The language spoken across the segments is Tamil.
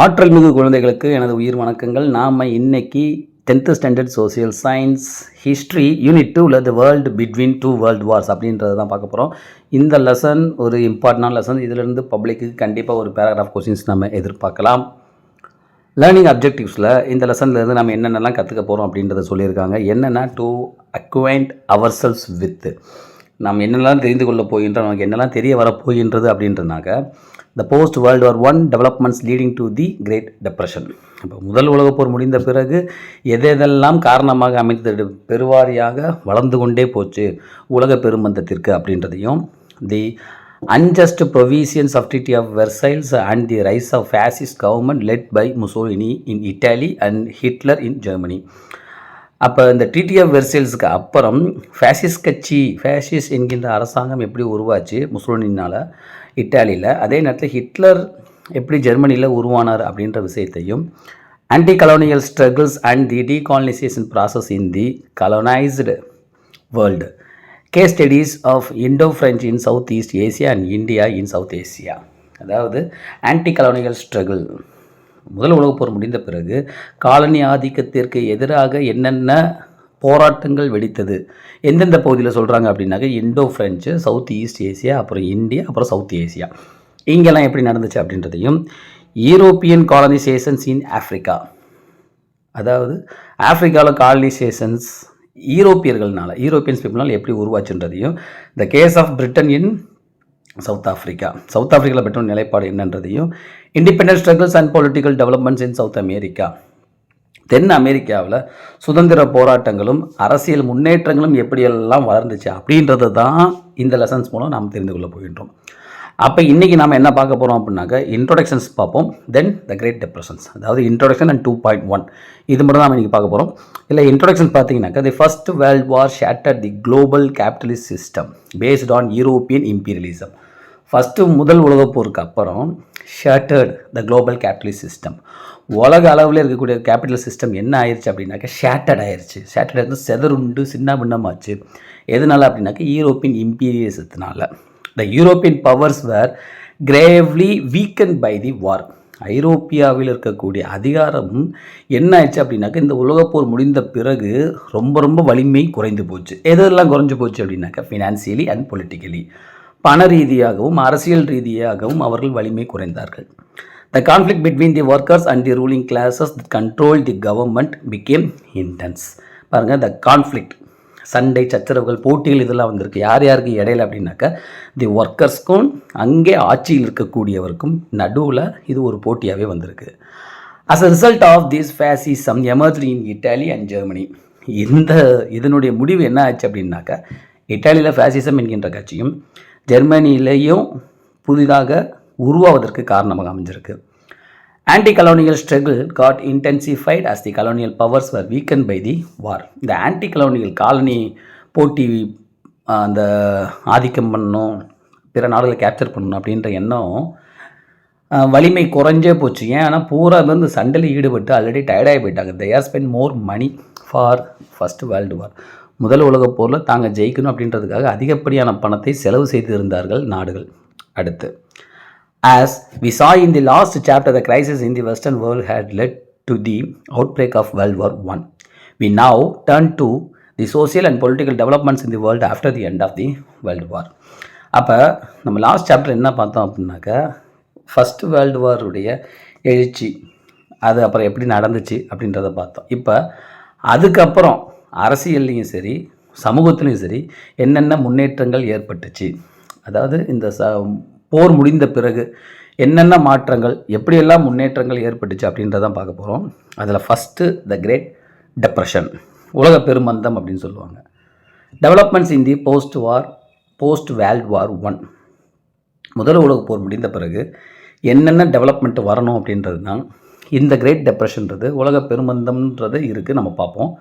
ஆற்றல் மிகு குழந்தைகளுக்கு எனது உயிர் வணக்கங்கள். நாம் இன்னைக்கு 10th standard social science history unit 2ல the world between two world wars அப்படின்றத தான் பார்க்க போகிறோம். இந்த லெசன் ஒரு இம்பார்ட்டன்டான லெசன். இதிலிருந்து பப்ளிக்கு கண்டிப்பாக ஒரு பேராகிராஃப் கொஸ்டின்ஸ் நம்ம எதிர்பார்க்கலாம். லேர்னிங் அப்ஜெக்டிவ்ஸில் இந்த லெசன்லேருந்து நம்ம என்னென்னலாம் கற்றுக்க போகிறோம் அப்படின்றத சொல்லியிருக்காங்க. என்னென்னா to acquaint ourselves with, நாம் என்னெல்லாம் தெரிந்து கொள்ள போகின்றோம், நமக்கு என்னெல்லாம் தெரிய வரப்போகின்றது அப்படின்றனாக்க the post world war 1 developments leading to the great depression. இப்போ முதல் உலகப் போர் முடிந்த பிறகு எதெல்லாம் காரணமாக அமைந்தது, பெருவாரியாக வளர்ந்து கொண்டே போச்சு உலக பெருமந்தத்திற்கு அப்படின்றதையும், தி unjust provisions of Treaty of Versailles and the rise of fascist government led by Mussolini in Italy and Hitler in Germany. அப்போ இந்த ட்ரீட்டி ஆஃப் வெர்சைல்ஸுக்கு அப்புறம் ஃபேசிஸ்ட் என்கின்ற அரசாங்கம் எப்படி உருவாச்சு முசோலினினால் இட்டாலியில், அதே நேரத்தில் ஹிட்லர் எப்படி ஜெர்மனியில் உருவானார் அப்படின்ற விஷயத்தையும், anti colonial struggles and the decolonisation process in the colonised world, case studies of Indo French in South East Asia and India in South Asia. அதாவது ஆன்டி கலோனியல் ஸ்ட்ரகிள், முதல் உலகப் போர் முடிந்த பிறகு காலனி ஆதிக்கத்திற்கு எதிராக என்னென்ன போராட்டங்கள் வெடித்தது, எந்தெந்த பகுதியில் சொல்கிறாங்க அப்படின்னாக்க Indo French, South East Asia, அப்புறம் இந்தியா, அப்புறம் சவுத் ஏசியா, இங்கெல்லாம் எப்படி நடந்துச்சு அப்படின்றதையும், யூரோப்பியன் காலனைசேஷன்ஸ் இன் ஆஃப்ரிக்கா, அதாவது ஆஃப்ரிக்காவில் காலனைசேஷன்ஸ் யூரோப்பியன்ஸ் பீப்புளால் எப்படி உருவாச்சுன்றதையும், the case of Britain in South ஆஃப்ரிக்காவில் பிரிட்டன் நிலைப்பாடு என்னன்றதையும், independent struggles and political developments in South America, தென் அமெரிக்காவில் சுதந்திர போராட்டங்களும் அரசியல் முன்னேற்றங்களும் எப்படியெல்லாம் வளர்ந்துச்சு அப்படின்றது தான் இந்த லெசன்ஸ் மூலம் நாம் தெரிந்து கொள்ள போகின்றோம். அப்போ இன்றைக்கி நாம் என்ன பார்க்க போகிறோம் அப்படின்னாக்க இன்ட்ரோடக்ஷன்ஸ் பார்ப்போம், தென் த கிரேட் டிப்ரெஷன்ஸ், அதாவது இன்ட்ரோடக்ஷன் அண்ட் 2.1 இது மட்டும் தான் இன்றைக்கி பார்க்க போகிறோம். இல்லை இன்ட்ரோடக்ஷன் பார்த்தீங்கன்னாக்கா the first world war shattered the global capitalist system based on European imperialism. முதல் உலகப் போருக்கு அப்புறம் shattered the global capitalist system, உலக அளவில் இருக்கக்கூடிய கேபிட்டல் சிஸ்டம் என்ன ஆயிடுச்சு அப்படின்னாக்கா ஷேட்டர்ட் ஆயிடுச்சு, செதறுண்டு சின்ன பின்னமாச்சு. எதனால அப்படின்னாக்கா யூரோப்பியன் இம்பீரியலிசத்தினால. The European powers were gravely weakened by the war. ஐரோப்பியாவில் இருக்கக்கூடிய அதிகாரம் என்ன ஆயிடுச்சு அப்படின்னாக்கா இந்த உலகப்போர் முடிந்த பிறகு ரொம்ப வலிமை குறைந்து போச்சு. எதெல்லாம் குறைஞ்சு போச்சு அப்படின்னாக்கா ஃபினான்சியலி அண்ட் பொலிட்டிக்கலி, பண ரீதியாகவும் அரசியல் ரீதியாகவும் அவர்கள் வலிமை குறைந்தார்கள். The conflict between the workers and the ruling classes that controlled the government became intense. பாருங்கள், the conflict, சண்டை சச்சரவுகள் போட்டிகள் இதெல்லாம் வந்திருக்கு. யாருக்கு இடையில அப்படின்னாக்கா தி ஒர்க்கர்ஸ்க்கும் அங்கே ஆட்சியில் இருக்கக்கூடியவருக்கும் நடுவில் இது ஒரு போட்டியாகவே வந்திருக்கு. as a result of this fascism emerged in Italy and Germany. இதனுடைய முடிவு என்ன ஆச்சு அப்படின்னாக்கா இட்டாலியில் ஃபேசிசம் என்கின்ற கட்சியும் ஜெர்மனியிலையும் புதிதாக உருவாவதற்கு காரணமாக அமைஞ்சிருக்கு. Anti colonial struggle got intensified as the colonial powers were weakened by the war. இந்த ஆன்டி கலோனியல் காலனி போட்டி, அந்த ஆதிக்கம் பண்ணணும், பிற நாடுகளை கேப்சர் பண்ணணும் அப்படின்ற எண்ணம் வலிமை குறைஞ்சே போச்சு. ஏன்னா பூரா வந்து சண்டையில் ஈடுபட்டு ஆல்ரெடி டயர்டாகி போயிட்டாங்க. they are spend more money for first world war. முதல் உலகப் போரில் தாங்க ஜெயிக்கணும் அப்படின்றதுக்காக அதிகப்படியான பணத்தை செலவு செய்து இருந்தார்கள் நாடுகள். அடுத்து, as we saw in the last chapter, the crisis in the western world had led to the outbreak of World War I. We now turn to the social and political developments in the world after the end of the World War. அப்போ நம்ம லாஸ்ட் சாப்டர் என்ன பார்த்தோம் அப்படின்னாக்கா ஃபர்ஸ்ட் வேர்ல்டு வாருடைய எழுச்சி, அது அப்புறம் எப்படி நடந்துச்சு அப்படின்றத பார்த்தோம். இப்போ அதுக்கப்புறம் அரசியல்லையும் சரி சமூகத்துலேயும் சரி என்னென்ன முன்னேற்றங்கள் ஏற்பட்டுச்சு, அதாவது இந்த போர் முடிந்த பிறகு என்னென்ன மாற்றங்கள், எப்படியெல்லாம் முன்னேற்றங்கள் ஏற்பட்டுச்சு அப்படின்றதான் பார்க்க போகிறோம். அதில் ஃபஸ்ட்டு த கிரேட் டிப்ரெஷன், உலக பெருமந்தம் அப்படின்னு சொல்லுவாங்க. Developments in the post world war 1, முதல் உலகப் போர் முடிந்த பிறகு என்னென்ன டெவலப்மெண்ட் வரணும் அப்படின்றது தான் இந்த கிரேட் டிப்ரெஷன்றது, உலக பெருமந்தம்ன்றது இருக்குது. நம்ம பார்ப்போம்.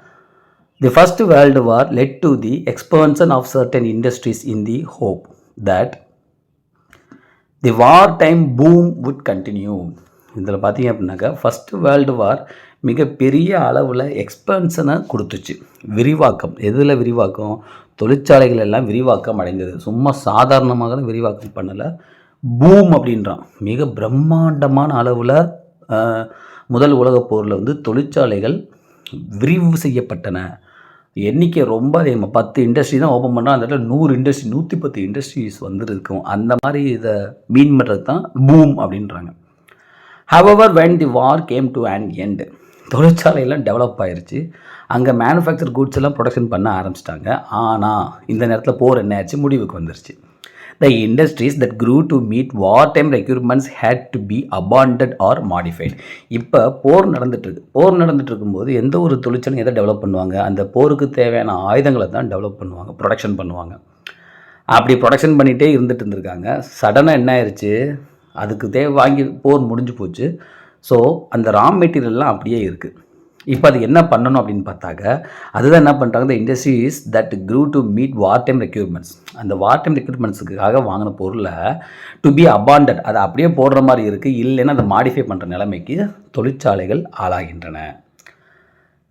The First World War led to the expansion of certain industries in the hope that the war time boom would continue. இதில் பார்த்தீங்க அப்படின்னாக்கா ஃபஸ்ட்டு வேர்ல்டு வார் மிகப்பெரிய அளவில் எக்ஸ்பென்ஷனை கொடுத்துச்சு, விரிவாக்கம். எதில் விரிவாக்கம்? தொழிற்சாலைகள் எல்லாம் விரிவாக்கம் அடைந்தது. சும்மா சாதாரணமாக விரிவாக்கம் பண்ணலை, பூம் அப்படின்றான். மிக பிரம்மாண்டமான அளவில் முதல் உலகப் போரில் வந்து தொழிற்சாலைகள் விரிவு செய்யப்பட்டன. எண்ணிக்கை ரொம்ப அதிகமாக 10 இண்டஸ்ட்ரி தான் ஓப்பன் பண்ணால் அந்த இடத்துல 100 இண்டஸ்ட்ரி 110 இண்டஸ்ட்ரீஸ் வந்துருக்கும். அந்த மாதிரி இதை மீன் பண்ணுறது தான் பூம் அப்படின்றாங்க. However when the war came to an end, தொழிற்சாலையெல்லாம் டெவலப் ஆயிடுச்சு, அங்கே மேனுஃபேக்சர் குட்ஸ் எல்லாம் ப்ரொடக்ஷன் பண்ண ஆரம்பிச்சிட்டாங்க. ஆனால் இந்த நேரத்தில் போர் என்ன ஆச்சு, முடிவுக்கு வந்துருச்சு. The industries that grew to meet wartime requirements had to be abandoned or modified. இப்போ போர் நடந்துட்டு இருக்கும்போது எந்த ஒரு தொழிற்சாலையும் எதை டெவலப் பண்ணுவாங்க, அந்த போருக்கு தேவையான ஆயுதங்களை தான் டெவலப் பண்ணுவாங்க, ப்ரொடக்ஷன் பண்ணுவாங்க. அப்படி ப்ரொடக்ஷன் பண்ணிகிட்டே இருந்துருக்காங்க. சடனாக என்ன ஆயிடுச்சு, அதுக்கு தேவை வாங்கி போர் முடிஞ்சு போச்சு. ஸோ அந்த ரா மெட்டீரியல்லாம் அப்படியே இருக்குது. இப்போ அது என்ன பண்ணணும் அப்படின்னு பார்த்தாக்க, அதுதான் என்ன பண்ணுறாங்க, இந்த industries that grew to meet war time requirements, அந்த வார் டைம் ரெக்யூர்மெண்ட்ஸுக்காக வாங்கின பொருளை டு பி அபாண்டட், அதை அப்படியே போடுற மாதிரி இருக்குது, இல்லைன்னா அதை மாடிஃபை பண்ணுற நிலைமைக்கு தொழிற்சாலைகள் ஆளாகின்றன.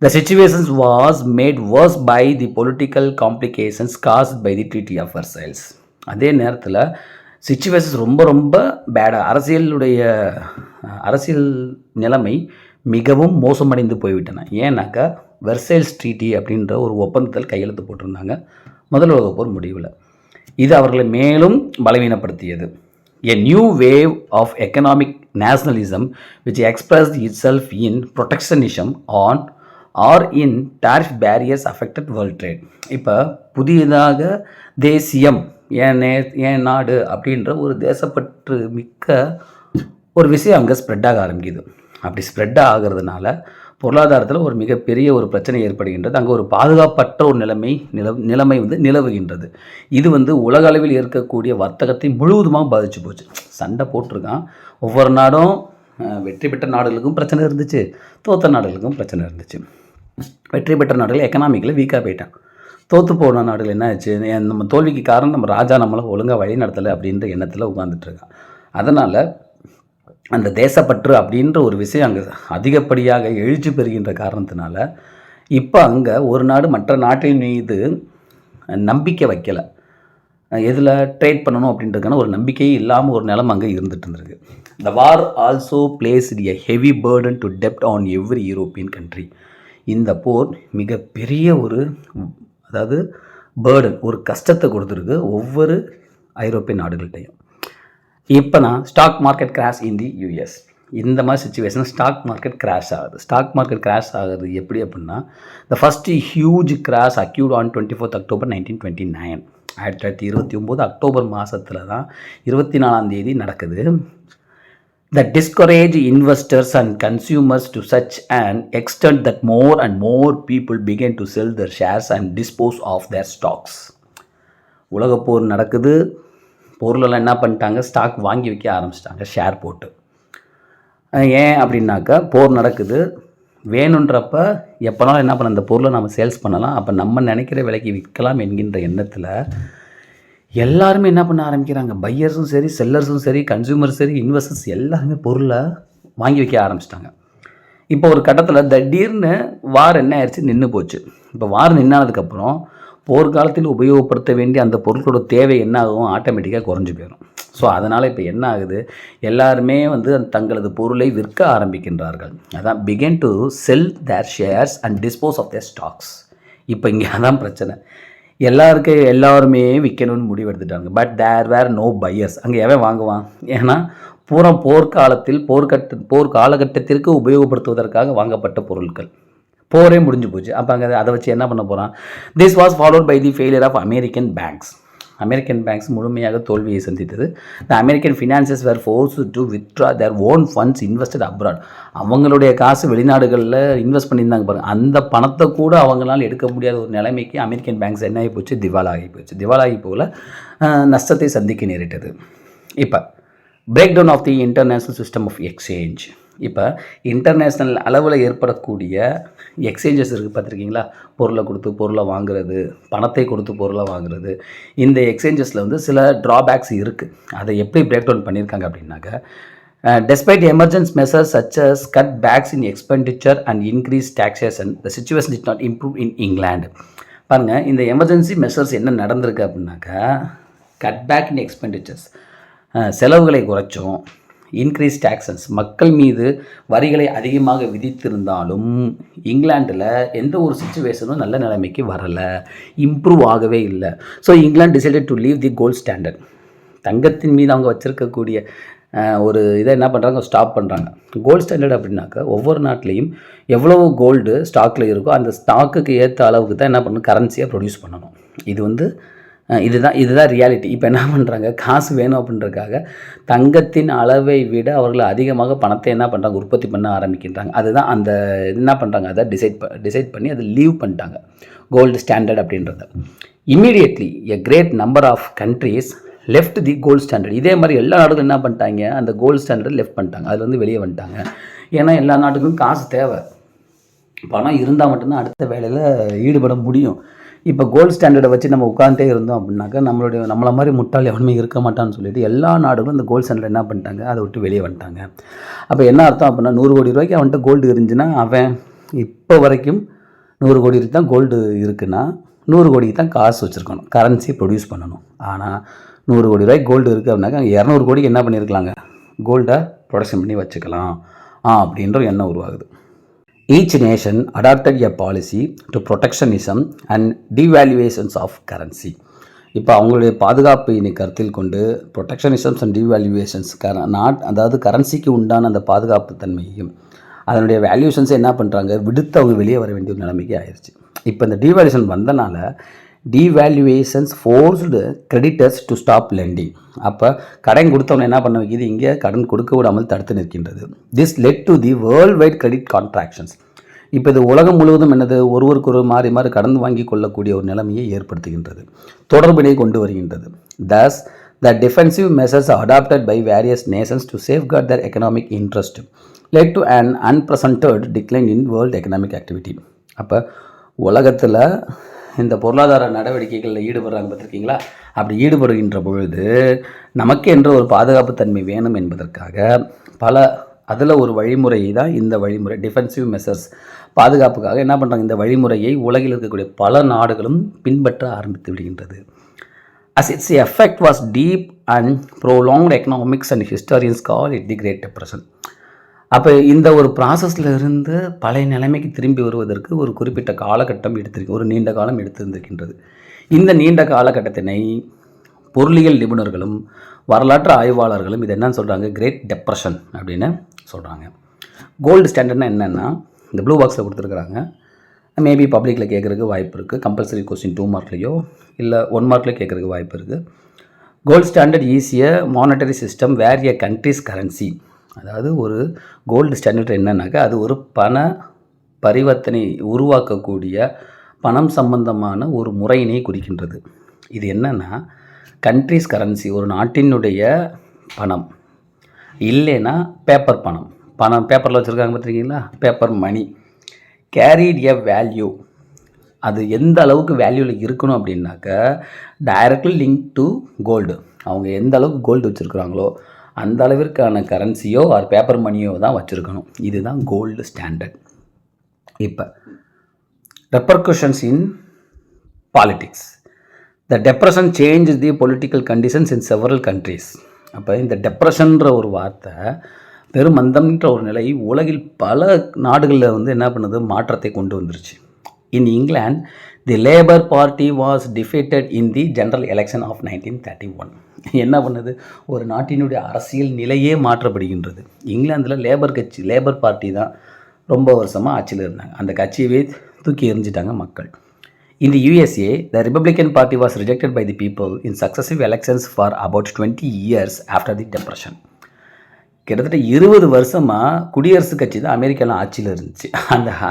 The situation was made worse by the political complications caused by the Treaty of Versailles. அதே நேரத்தில் சிச்சுவேஷன்ஸ் ரொம்ப ரொம்ப பேடாக, அரசியல் நிலைமை மிகவும் மோசமடைந்து போய்விட்டன. ஏன்னாக்கா வெர்சைல்ஸ் ட்ரீட்டி அப்படின்ற ஒரு ஒப்பந்தத்தில் கையெழுத்து போட்டிருந்தாங்க முதல் உலகப் போர் முடிவில். இது அவர்களை மேலும் பலவீனப்படுத்தியது. A new wave of economic nationalism which expressed itself in protectionism or in tariff barriers affected world trade. இப்போ புதியதாக தேசியம், ஏன் நாடு அப்படின்ற ஒரு தேசப்பற்று மிக்க ஒரு விஷயம் அங்கே ஸ்ப்ரெட் ஆக ஆரம்பிக்குது. அப்படி ஸ்ப்ரெட் ஆகிறதுனால பொருளாதாரத்தில் ஒரு மிகப்பெரிய ஒரு பிரச்சனை ஏற்படுகின்றது. அங்கே ஒரு பாதுகாப்பற்ற ஒரு நிலைமை வந்து நிலவுகின்றது. இது வந்து உலக அளவில் இருக்கக்கூடிய வர்த்தகத்தை முழுவதுமாக பாதிச்சு போச்சு. சண்டை போட்டிருக்கான். ஒவ்வொரு நாடும் வெற்றி பெற்ற நாடுகளுக்கும் பிரச்சனை இருந்துச்சு, தோற்ற நாடுகளுக்கும் பிரச்சனை இருந்துச்சு. வெற்றி பெற்ற நாடுகள் எக்கனாமிக்கில் வீக்காக போயிட்டான். தோற்று போன நாடுகள் என்ன ஆச்சு, நம்ம தோல்விக்கு காரணம் நம்ம ராஜா நம்மளை ஒழுங்காக வழி நடத்தலை அப்படின்ற எண்ணத்தில் உட்கார்ந்துட்டுருக்கான். அதனால் அந்த தேசப்பற்று அப்படின்ற ஒரு விஷயம் அங்கே அதிகப்படியாக எழுச்சி பெறுகின்ற காரணத்தினால இப்போ அங்கே ஒரு நாடு மற்ற நாட்டின் மீது நம்பிக்கை வைக்கலை. எதில் ட்ரேட் பண்ணணும் அப்படின்றதுக்கான ஒரு நம்பிக்கையே இல்லாமல் ஒரு நிலைமை அங்கே இருந்துட்டு இருந்திருக்கு. The war also placed a heavy burden to debt on every European country. இந்த போர் மிகப்பெரிய ஒரு பேர்டன், ஒரு கஷ்டத்தை கொடுத்துருக்கு ஒவ்வொரு ஐரோப்பிய நாடுகள்கிட்டையும். இப்போ நான் stock market crash in the US, இந்த மாதிரி சுச்சுவேஷன் ஸ்டாக் மார்க்கெட் கிராஷ் ஆகுது. ஸ்டாக் மார்க்கெட் கிராஷ் ஆகுது எப்படி அப்படின்னா, the first huge crash occurred on 24 October 1929. 1929 October மாதத்தில் தான் 24 நடக்குது. The discourage investors and consumers to such an extent that more and more people began to sell their shares and dispose of their stocks. உலகப்போர் நடக்குது. பொருளெல்லாம் என்ன பண்ணிட்டாங்க, ஸ்டாக் வாங்கி வைக்க ஆரம்பிச்சிட்டாங்க ஷேர் போட்டு. ஏன் அப்படின்னாக்கா, போர் நடக்குது, வேணுன்றப்ப எப்போனாலும் என்ன பண்ண அந்த பொருளை நம்ம சேல்ஸ் பண்ணலாம், அப்போ நம்ம நினைக்கிற விலைக்கு விற்கலாம் என்கின்ற எண்ணத்தில் எல்லாருமே என்ன பண்ண ஆரம்பிக்கிறாங்க, பையர்ஸும் சரி, செல்லர்ஸும் சரி, கன்சியூமர்ஸ் சரி, இன்வெஸ்டர்ஸ் எல்லாருமே பொருளை வாங்கி வைக்க ஆரம்பிச்சிட்டாங்க. இப்போ ஒரு கட்டத்தில் திடீர்னு வார் என்ன ஆயிடுச்சு, நின்று போச்சு. இப்போ வார் நின்னானதுக்கப்புறம் போர்க்காலத்தில் உபயோகப்படுத்த வேண்டிய அந்த பொருட்களோட தேவை என்ன ஆகும், ஆட்டோமேட்டிக்காக குறைஞ்சி போயிடும். ஸோ அதனால் இப்போ என்ன ஆகுது, எல்லாருமே வந்து தங்களது பொருளை விற்க ஆரம்பிக்கின்றார்கள். அதான் began to sell their shares and dispose of their stocks. இப்போ இங்கே அதான் பிரச்சனை, எல்லாருமே விற்கணும்னு முடிவெடுத்துட்டாங்க. But there were no buyers. அங்கே எவன் வாங்குவான், ஏன்னா பூரா போர் காலகட்டத்திற்கு உபயோகப்படுத்துவதற்காக வாங்கப்பட்ட பொருட்கள். போரே முடிஞ்சு போச்சு. அப்போ அங்கே அதை வச்சு என்ன பண்ண போகிறான். This was followed by the failure of American banks. American banks முழுமையாக தோல்வியை சந்தித்தது. The American finances were forced to withdraw their own funds invested abroad. அவங்களுடைய காசு வெளிநாடுகளில் இன்வெஸ்ட் பண்ணியிருந்தாங்க பாருங்கள், அந்த பணத்தை கூட அவங்களால் எடுக்க முடியாத ஒரு நிலைமைக்கு அமெரிக்கன் பேங்க்ஸ் என்ன ஆகி போச்சு, திவாலாகி போகல, நஷ்டத்தை சந்திக்க நேரிட்டது. இப்போ breakdown of the international system of exchange. இப்போ இன்டர்நேஷ்னல் அளவில் ஏற்படக்கூடிய எக்ஸ்சேஞ்சஸ் இருக்குது பார்த்துருக்கீங்களா, பொருளை கொடுத்து பொருளை வாங்குறது, பணத்தை கொடுத்து பொருளை வாங்குறது. இந்த எக்ஸ்சேஞ்சஸில் வந்து சில ட்ராபேக்ஸ் இருக்குது. அதை எப்படி பிரேக் டவுன் பண்ணியிருக்காங்க அப்படின்னாக்க, despite emergence measures such as cut backs in expenditure and increased taxation, the situation did not improve in England. பாருங்கள், இந்த எமர்ஜென்சி மெஷர்ஸ் என்ன நடந்திருக்கு அப்படின்னாக்கா, கட் பேக் இன் எக்ஸ்பெண்டிச்சர்ஸ், செலவுகளை குறைச்சோம், இன்க்ரீஸ் டாக்ஸஸ், மக்கள் மீது வரிகளை அதிகமாக விதித்திருந்தாலும் இங்கிலாண்டில் எந்த ஒரு சிச்சுவேஷனும் நல்ல நிலைமைக்கு வரலை, இம்ப்ரூவ் ஆகவே இல்லை. So England decided to leave the gold standard. தங்கத்தின் மீது அவங்க வச்சுருக்கக்கூடிய ஒரு இதை என்ன பண்ணுறாங்க, ஸ்டாப் பண்ணுறாங்க. கோல்டு ஸ்டாண்டர்ட் அப்படின்னாக்கா ஒவ்வொரு நாட்டிலையும் எவ்வளவு கோல்டு ஸ்டாக்கில் இருக்கோ அந்த ஸ்டாக்குக்கு ஏற்ற அளவுக்கு தான் என்ன பண்ணணும், கரன்சியாக ப்ரொடியூஸ் பண்ணணும். இது வந்து இதுதான் ரியாலிட்டி. இப்போ என்ன பண்ணுறாங்க, காசு வேணும் அப்படின்றதுக்காக தங்கத்தின் அளவை விட அவர்கள் அதிகமாக பணத்தை என்ன பண்ணுறாங்க, உற்பத்தி பண்ண ஆரம்பிக்கின்றாங்க. அதுதான் அந்த என்ன பண்ணுறாங்க, அதை டிசைட் பண்ணி அதை லீவ் பண்ணிட்டாங்க கோல்டு ஸ்டாண்டர்ட் அப்படின்றத. Immediately a great number of countries left the gold standard. இதே மாதிரி எல்லா நாடுகளும் என்ன பண்ணிட்டாங்க, அந்த கோல்டு ஸ்டாண்டர்ட் லெஃப்ட் பண்ணிட்டாங்க, அது வந்து வெளியே வந்துட்டாங்க. ஏன்னா எல்லா நாட்டுக்கும் காசு தேவை, பணம் இருந்தால் மட்டும்தான் அடுத்த வேலையில் ஈடுபட முடியும். இப்போ கோல்டு ஸ்டாண்டர்டை வச்சு நம்ம உட்காந்துட்டே இருந்தோம் அப்படின்னாக்கா நம்மளை மாதிரி முட்டாள் எவனுமே இருக்க மாட்டான்னு சொல்லிட்டு எல்லா நாடுகளும் இந்த கோல்டு ஸ்டாண்டர்ட் என்ன பண்ணிட்டாங்க, அதை விட்டு வெளியே வந்துட்டாங்க. அப்போ என்ன அர்த்தம் அப்படின்னா, 100 கோடி ரூபாய்க்கு அவன்கிட்ட கோல்டு இருந்துச்சுன்னா அவன் இப்போ வரைக்கும் 100 கோடி தான் கோல்டு இருக்குன்னா 100 கோடிக்கு தான் காசு வச்சுருக்கணும், கரன்சி ப்ரொடியூஸ் பண்ணணும். ஆனால் 100 கோடி ரூபாய்க்கு கோல்டு இருக்குது அப்படின்னாக்கா 200 கோடிக்கு என்ன பண்ணியிருக்கலாங்க, கோல்டை ப்ரொடக்ஷன் பண்ணி வச்சுக்கலாம் அப்படின்ற எண்ணம் உருவாகுது. Each nation adopted a policy to protectionism and devaluations of currency. இப்போ அவங்களுடைய பாதுகாப்பினை கருத்தில் கொண்டு ப்ரொடெக்ஷனிசம்ஸ் அண்ட் டிவேல்யூவேஷன்ஸ் அதாவது கரன்சிக்கு உண்டான அந்த பாதுகாப்பு தன்மையையும் அதனுடைய வேல்யூஷன்ஸை என்ன பண்ணுறாங்க, விடுத்து அவங்க வெளியே வர வேண்டிய ஒரு நிலைமைக்கு ஆயிடுச்சு. இப்போ இந்த டிவேல்யூஷன் வந்தனால devaluations forced creditors to stop lending. அப்போ கடன் கொடுத்தவங்க என்ன பண்ண வைக்கிது, இங்கே கடன் கொடுக்க விடாமல் தடுத்து நிற்கின்றது. This let to the world wide credit contractions. இப்போ இது உலகம் முழுவதும் என்னது, ஒருவருக்கு ஒரு மாறி மாறி கடன் வாங்கி கொள்ளக்கூடிய ஒரு நிலைமையை ஏற்படுத்துகின்றது, தொடர்பினை கொண்டு வருகின்றது. thus the defensive measures adopted by various nations to safeguard their economic interest led to an unprecedented decline in world economic activity. அப்போ உலகத்தில் இந்த பொருளாதார நடவடிக்கைகளில் ஈடுபடுறாங்க பார்த்துருக்கீங்களா, அப்படி ஈடுபடுகின்ற பொழுது நமக்கு என்ற ஒரு பாதுகாப்பு தன்மை வேணும் என்பதற்காக அதில் ஒரு வழிமுறை தான் இந்த வழிமுறை, டிஃபென்சிவ் மெஷர்ஸ். பாதுகாப்புக்காக என்ன பண்ணுறாங்க, இந்த வழிமுறையை உலகில் இருக்கக்கூடிய பல நாடுகளும் பின்பற்ற ஆரம்பித்து விடுகின்றது. as its effect was deep and prolonged, economics and historians call it the Great Depression. அப்போ இந்த ஒரு ப்ராசஸில் இருந்து பழைய நிலைமைக்கு திரும்பி வருவதற்கு ஒரு குறிப்பிட்ட காலகட்டம் ஒரு நீண்ட காலம் எடுத்திருந்திருக்கின்றது. இந்த நீண்ட காலகட்டத்தினை பொருளியல் நிபுணர்களும் வரலாற்று ஆய்வாளர்களும் இது என்னன்னு சொல்கிறாங்க, கிரேட் டெப்ரெஷன் அப்படின்னு சொல்கிறாங்க. கோல்டு ஸ்டாண்டர்ட்னா என்னென்னா, இந்த ப்ளூ பாக்ஸில் கொடுத்துருக்குறாங்க. மேபி பப்ளிக்கில் கேட்குறதுக்கு வாய்ப்பு இருக்குது, கம்பல்சரி கொஸ்டின் 2 மார்க்லேயோ இல்லை 1 மார்க்லேயோ கேட்குறதுக்கு வாய்ப்பு இருக்குது. Gold standard is a monetary system where a country's currency. அதாவது ஒரு கோல்டு ஸ்டாண்டர்ட் என்னன்னாக்கா அது ஒரு பண பரிவர்த்தனை உருவாக்கக்கூடிய பணம் சம்பந்தமான ஒரு முறையினை குறிக்கின்றது. இது என்னென்னா, கண்ட்ரிஸ் கரன்சி ஒரு நாட்டினுடைய பணம், இல்லைன்னா பேப்பர் பணம் பேப்பரில் வச்சுருக்காங்க பார்த்துருக்கீங்களா, paper money carried a value. அது எந்த அளவுக்கு வேல்யூவில் இருக்கணும் அப்படின்னாக்கா டைரக்ட்லி லிங்க் டு கோல்டு. அவங்க எந்த அளவுக்கு கோல்டு வச்சுருக்குறாங்களோ அந்த அளவிற்கான கரன்சியோ ஆர் பேப்பர் மணியோ தான் வச்சுருக்கணும். இதுதான் கோல்டு ஸ்டாண்டர்ட். இப்போ repercussions in politics. The depression change the political conditions in several countries. அப்போ இந்த டெப்ரெஷன்ற ஒரு வார்த்தை, பெருமந்தம்ன்ற ஒரு நிலை உலகில் பல நாடுகளில் என்ன பண்ணுது, மாற்றத்தை கொண்டு வந்துருச்சு. In England the Labour party was defeated in the general election of 1931. என்ன பண்ணுது, ஒரு நாட்டினுடைய அரசியல் நிலையே மாற்றப்படுகின்றது. இங்கிலாந்தில் லேபர் பார்ட்டி தான் ரொம்ப வருஷமாக ஆட்சியில் இருந்தாங்க. அந்த கட்சியவே தூக்கி எறிஞ்சிட்டாங்க மக்கள். In the USA, the Republican Party was rejected by the people in successive elections for about 20 years after the Depression. கிட்டத்தட்ட 20 வருஷமாக குடியரசுக் கட்சி தான் அமெரிக்காவில் ஆட்சியில் இருந்துச்சு.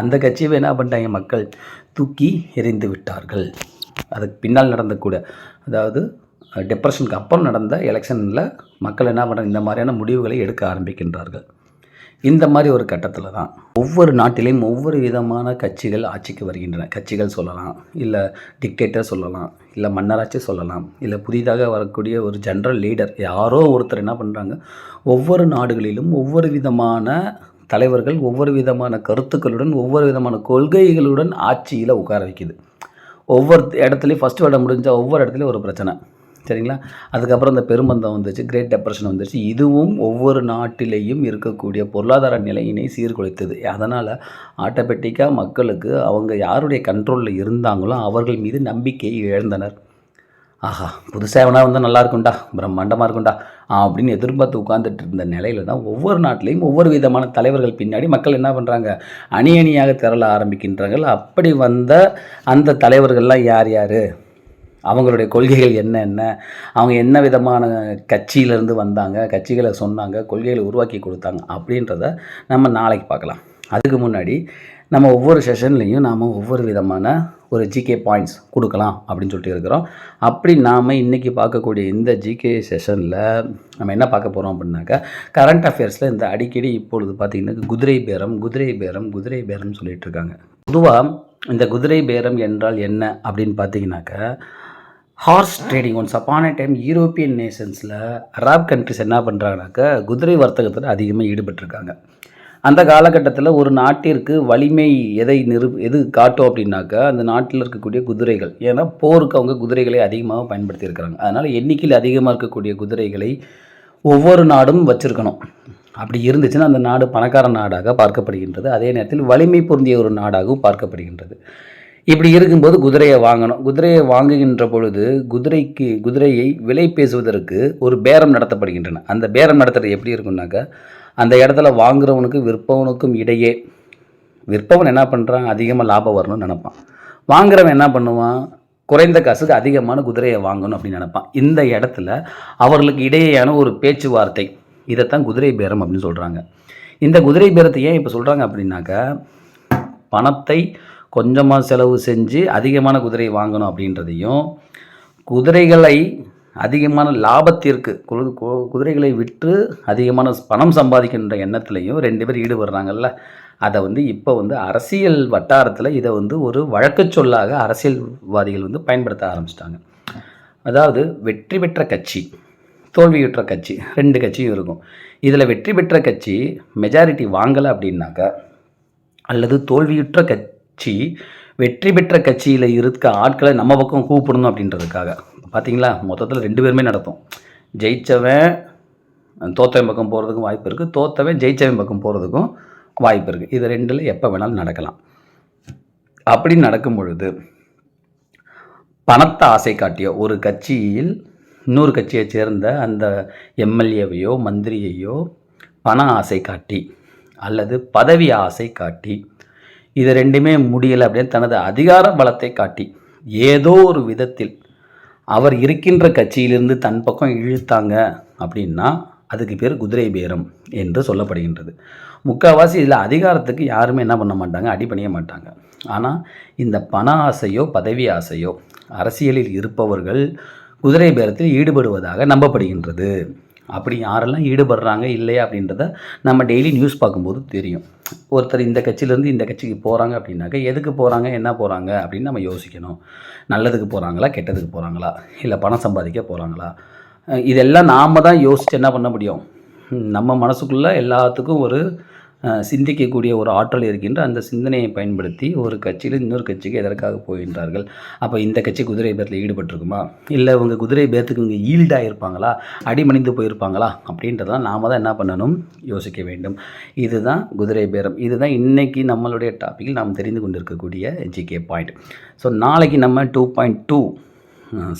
அந்த கட்சியை என்ன பண்ணிட்டாங்க, மக்கள் தூக்கி எறிந்து விட்டார்கள். அதுக்கு பின்னால் நடந்தக்கூட, அதாவது டெப்ரெஷனுக்கு அப்புறம் நடந்த எலெக்ஷனில் மக்கள் என்ன பண்ணுறாங்க, இந்த மாதிரியான முடிவுகளை எடுக்க ஆரம்பிக்கின்றார்கள். இந்த மாதிரி ஒரு கட்டத்தில் தான் ஒவ்வொரு நாட்டிலையும் ஒவ்வொரு விதமான கட்சிகள் ஆட்சிக்கு வருகின்றன. கட்சிகள் சொல்லலாம், இல்லை டிக்டேட்டர் சொல்லலாம், இல்லை மன்னராட்சி சொல்லலாம், இல்லை புதிதாக வரக்கூடிய ஒரு ஜெனரல் லீடர் யாரோ ஒருத்தர் என்ன பண்ணுறாங்க, ஒவ்வொரு நாடுகளிலும் ஒவ்வொரு விதமான தலைவர்கள் ஒவ்வொரு விதமான கருத்துக்களுடன் ஒவ்வொரு விதமான கொள்கைகளுடன் ஆட்சியில் உட்கார வைக்குது. ஒவ்வொரு இடத்துலையும் ஃபஸ்ட்டு வருடம் முடிஞ்சால் ஒவ்வொரு இடத்துலையும் ஒரு பிரச்சனை. சரிங்களா? அதுக்கப்புறம் இந்த பெருமந்தம் வந்துச்சு, கிரேட் டெப்ரஷன் வந்துச்சு. இதுவும் ஒவ்வொரு நாட்டிலேயும் இருக்கக்கூடிய பொருளாதார நிலையினை சீர்குலைத்தது. அதனால் ஆட்டோமேட்டிக்காக மக்களுக்கு அவங்க யாருடைய கண்ட்ரோலில் இருந்தாங்களோ அவர்கள் மீது நம்பிக்கையை இழந்தனர். ஆஹா! புதுசா எவனா வந்தா நல்லா இருக்கும்டா, பிரம்மாண்டமா இருக்கும்டா அப்படின்னு எதிர்பார்த்து உட்கார்ந்துட்டு இருந்த நிலையில தான் ஒவ்வொரு நாட்டிலேயும் ஒவ்வொரு விதமான தலைவர்கள் பின்னாடி மக்கள் என்ன பண்ணுறாங்க, அணி அணியாக திரள ஆரம்பிக்கின்றார்கள். அப்படி வந்த அந்த தலைவர்கள்லாம் யார் யார், அவங்களுடைய கொள்கைகள் என்னென்ன, அவங்க என்ன விதமான கட்சியிலேருந்து வந்தாங்க, கட்சிகளை சொன்னாங்க, கொள்கைகளை உருவாக்கி கொடுத்தாங்க அப்படின்றத நம்ம நாளைக்கு பார்க்கலாம். அதுக்கு முன்னாடி நம்ம ஒவ்வொரு செஷன்லேயும் நாம் ஒவ்வொரு விதமான ஒரு ஜிகே பாயிண்ட்ஸ் கொடுக்கலாம் அப்படின்னு சொல்லிட்டு இருக்கிறோம். அப்படி நாம் இன்றைக்கி பார்க்கக்கூடிய இந்த ஜிகே செஷனில் நம்ம என்ன பார்க்க போகிறோம் அப்படின்னாக்கா, கரண்ட் அஃபேர்ஸில் இந்த அடிக்கடி இப்பொழுது பார்த்திங்கன்னா குதிரை பேரம்னு சொல்லிட்டு இருக்காங்க. பொதுவாக இந்த குதிரை பேரம் என்றால் என்ன அப்படின்னு பார்த்தீங்கன்னாக்கா, horse trading once upon a time European நேஷன்ஸில் அரப் கண்ட்ரிஸ் என்ன பண்ணுறாங்கனாக்கா குதிரை வர்த்தகத்தில் அதிகமாக ஈடுபட்டிருக்காங்க. அந்த காலகட்டத்தில் ஒரு நாட்டிற்கு வலிமை எது காட்டும் அப்படின்னாக்கா அந்த நாட்டில் இருக்கக்கூடிய குதிரைகள். ஏன்னா போருக்கு அவங்க குதிரைகளை அதிகமாக பயன்படுத்தியிருக்கிறாங்க. அதனால் எண்ணிக்கையில் அதிகமாக இருக்கக்கூடிய குதிரைகளை ஒவ்வொரு நாடும் வச்சுருக்கணும். அப்படி இருந்துச்சுன்னா அந்த நாடு பணக்கார நாடாக பார்க்கப்படுகின்றது. அதே நேரத்தில் வலிமை பொருந்திய ஒரு நாடாகவும் பார்க்கப்படுகின்றது. இப்படி இருக்கும்போது குதிரையை வாங்கணும். குதிரையை வாங்குகின்ற பொழுது குதிரையை விலை பேசுவதற்கு ஒரு பேரம் நடத்தப்படுகின்றன. அந்த பேரம் நடத்துறது எப்படி இருக்குன்னாக்கா, அந்த இடத்துல வாங்குறவனுக்கு விற்பவனுக்கும் இடையே விற்பவன் என்ன பண்ணுறான், அதிகமாக லாபம் வரணும்னு நினப்பான். வாங்குறவன் என்ன பண்ணுவான், குறைந்த காசுக்கு அதிகமான குதிரையை வாங்கணும் அப்படின்னு நினப்பான். இந்த இடத்துல அவர்களுக்கு இடையேயான ஒரு பேச்சுவார்த்தை, இதைத்தான் குதிரை பேரம் அப்படின்னு சொல்கிறாங்க. இந்த குதிரை பேரத்தை ஏன் இப்போ சொல்கிறாங்க அப்படின்னாக்கா, பணத்தை கொஞ்சமாக செலவு செஞ்சு அதிகமான குதிரை வாங்கணும் அப்படின்றதையும், குதிரைகளை அதிகமான லாபத்திற்கு குதிரைகளை விற்று அதிகமான பணம் சம்பாதிக்கின்ற எண்ணத்துலையும் 2 பேர் ஈடுபடுறாங்கல்ல, அதை இப்போ அரசியல் வட்டாரத்தில் இதை ஒரு வழக்கு சொல்லாக அரசியல்வாதிகள் பயன்படுத்த ஆரம்பிச்சிட்டாங்க. அதாவது வெற்றி பெற்ற கட்சி, தோல்வியுற்ற கட்சி 2 கட்சியும் இருக்கும். இதில் வெற்றி பெற்ற கட்சி மெஜாரிட்டி வாங்கலை அப்படின்னாக்கா, அல்லது தோல்வியுற்ற கட்சி வெற்றி பெற்ற கட்சியில் இருக்க ஆட்களை நம்ம பக்கம் கூப்பிடணும் அப்படின்றதுக்காக பார்த்தீங்களா, மொத்தத்தில் 2 பேருமே நடத்தும். ஜெயித்தவன் தோத்தவன் பக்கம் போகிறதுக்கும் வாய்ப்பு இருக்குது, தோத்தவன் ஜெயித்தவன் பக்கம் போகிறதுக்கும் வாய்ப்பு இருக்குது. இது 2ல் எப்போ வேணாலும் நடக்கலாம். அப்படி நடக்கும் பொழுது பணத்தை ஆசை காட்டியோ ஒரு கட்சியில் இன்னொரு கட்சியை சேர்ந்த அந்த எம்எல்ஏவையோ மந்திரியையோ பண ஆசை காட்டி அல்லது பதவி ஆசை காட்டி, இது 2மே முடியலை அப்படின்னு தனது அதிகார பலத்தை காட்டி ஏதோ ஒரு விதத்தில் அவர் இருக்கின்ற கட்சியிலிருந்து தன் பக்கம் இழுத்தாங்க அப்படின்னா அதுக்கு பேர் குதிரை பேரம் என்று சொல்லப்படுகின்றது. முக்கால்வாசி இதில் அதிகாரத்துக்கு யாருமே என்ன பண்ண மாட்டாங்க, அடிபணிய மாட்டாங்க. ஆனால் இந்த பண ஆசையோ பதவி ஆசையோ அரசியலில் இருப்பவர்கள் குதிரை பேரத்தில் ஈடுபடுவதாக நம்பப்படுகின்றது. அப்படி யாரெல்லாம் ஈடுபடுறாங்க இல்லையா அப்படின்றத நம்ம டெய்லி நியூஸ் பார்க்கும்போது தெரியும். ஒருத்தர் இந்த கட்சியிலேருந்து இந்த கட்சிக்கு போகிறாங்க அப்படின்னாக்கா எதுக்கு போகிறாங்க, என்ன போகிறாங்க அப்படின்னு நம்ம யோசிக்கணும். நல்லதுக்கு போகிறாங்களா, கெட்டதுக்கு போகிறாங்களா, இல்லை பணம் சம்பாதிக்க போகிறாங்களா, இதெல்லாம் நாம் தான் யோசித்து என்ன பண்ண முடியும். நம்ம மனசுக்குள்ளே எல்லாத்துக்கும் ஒரு சிந்திக்கக்கூடிய ஒரு ஆற்றல் இருக்கின்ற அந்த சிந்தனையை பயன்படுத்தி ஒரு கட்சியில் இன்னொரு கட்சிக்கு எதற்காக போகின்றார்கள். அப்போ இந்த கட்சி குதிரை பேரத்தில் ஈடுபட்டிருக்குமா, இல்லை இவங்க குதிரை பேரத்துக்கு இங்கே ஈல்டாக இருப்பாங்களா, அடிமணிந்து போயிருப்பாங்களா அப்படின்றதான் நாம் தான் என்ன பண்ணணும், யோசிக்க வேண்டும். இதுதான் குதிரை பேரம். இதுதான் இன்றைக்கி நம்மளுடைய டாப்பிக்கில் நாம் தெரிந்து கொண்டிருக்கக்கூடிய ஜிகே பாயிண்ட். ஸோ நாளைக்கு நம்ம 2.2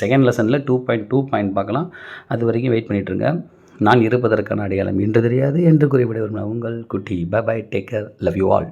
செகண்ட் லெசனில் 2.2 பாயிண்ட் பார்க்கலாம். அது வரைக்கும் வெயிட் பண்ணிகிட்ருங்க. நான் இருப்பதற்கான அடையாளம் இன்று தெரியாது என்று குறிப்பிட விரும்பின உங்கள் குட்டி. Bye bye, take care, love you all.